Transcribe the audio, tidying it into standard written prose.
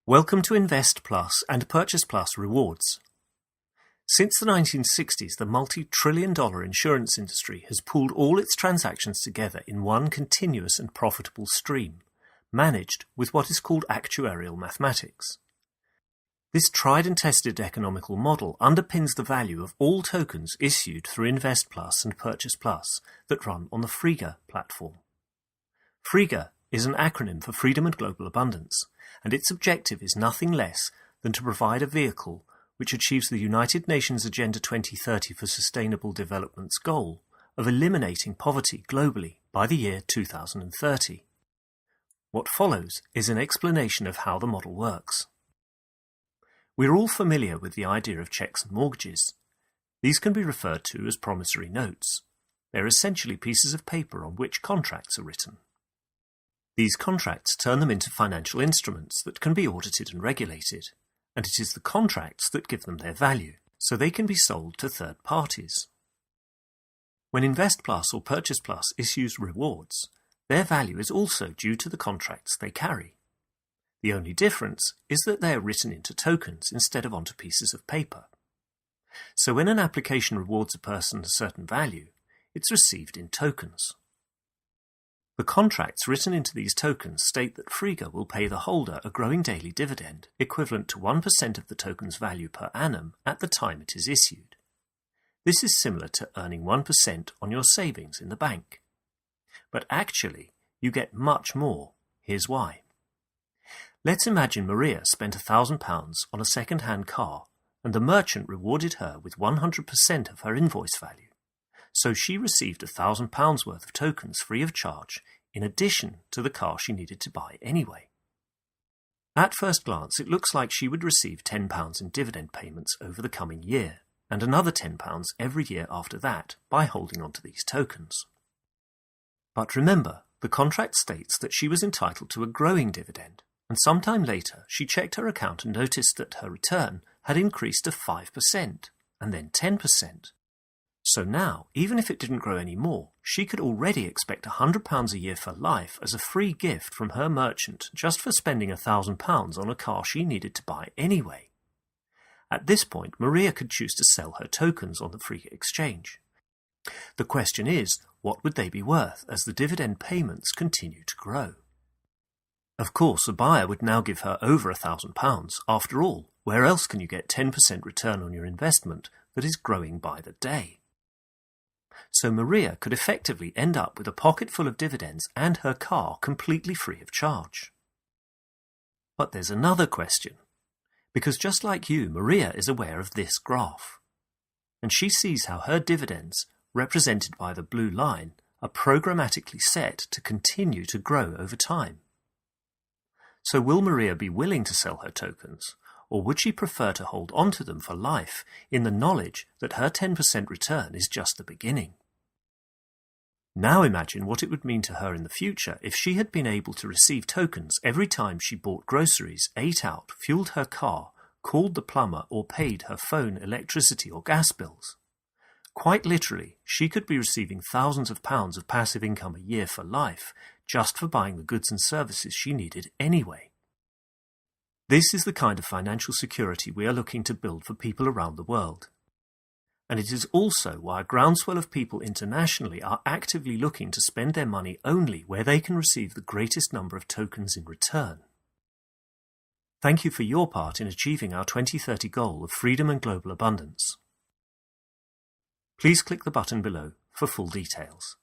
Welcome to InvestPlus and PurchasePlus rewards. Since the 1960s, the multi-trillion-dollar insurance industry has pooled all its transactions together in one continuous and profitable stream, managed with what is called actuarial mathematics. This tried and tested economical model underpins the value of all tokens issued through InvestPlus and PurchasePlus that run on the Frega platform. Frega is an acronym for Freedom and Global Abundance, and its objective is nothing less than to provide a vehicle which achieves the United Nations Agenda 2030 for Sustainable Development's goal of eliminating poverty globally by the year 2030. What follows is an explanation of how the model works. We're all familiar with the idea of checks and mortgages. These can be referred to as promissory notes. They're essentially pieces of paper on which contracts are written. These contracts turn them into financial instruments that can be audited and regulated, and it is the contracts that give them their value, so they can be sold to third parties. When InvestPlus or PurchasePlus issues rewards, their value is also due to the contracts they carry. The only difference is that they are written into tokens instead of onto pieces of paper. So when an application rewards a person a certain value, it's received in tokens. The contracts written into these tokens state that Frega will pay the holder a growing daily dividend equivalent to 1% of the token's value per annum at the time it is issued. This is similar to earning 1% on your savings in the bank. But actually, you get much more. Here's why. Let's imagine Maria spent £1,000 on a second-hand car and the merchant rewarded her with 100% of her invoice value. So she received £1,000 worth of tokens free of charge in addition to the car she needed to buy anyway. At first glance, it looks like she would receive £10 in dividend payments over the coming year, and another £10 every year after that by holding onto these tokens. But remember, the contract states that she was entitled to a growing dividend, and sometime later she checked her account and noticed that her return had increased to 5% and then 10%. So now, even if it didn't grow any more, she could already expect £100 a year for life as a free gift from her merchant just for spending £1,000 on a car she needed to buy anyway. At this point, Maria could choose to sell her tokens on the Frega exchange. The question is, what would they be worth as the dividend payments continue to grow? Of course, a buyer would now give her over £1,000. After all, where else can you get 10% return on your investment that is growing by the day? So Maria could effectively end up with a pocket full of dividends and her car completely free of charge. But there's another question, because just like you, Maria is aware of this graph, and she sees how her dividends, represented by the blue line, are programmatically set to continue to grow over time. So will Maria be willing to sell her tokens, or would she prefer to hold on to them for life in the knowledge that her 10% return is just the beginning? Now imagine what it would mean to her in the future if she had been able to receive tokens every time she bought groceries, ate out, fueled her car, called the plumber, or paid her phone, electricity or gas bills. Quite literally, she could be receiving thousands of pounds of passive income a year for life just for buying the goods and services she needed anyway. This is the kind of financial security we are looking to build for people around the world. And it is also why a groundswell of people internationally are actively looking to spend their money only where they can receive the greatest number of tokens in return. Thank you for your part in achieving our 2030 goal of freedom and global abundance. Please click the button below for full details.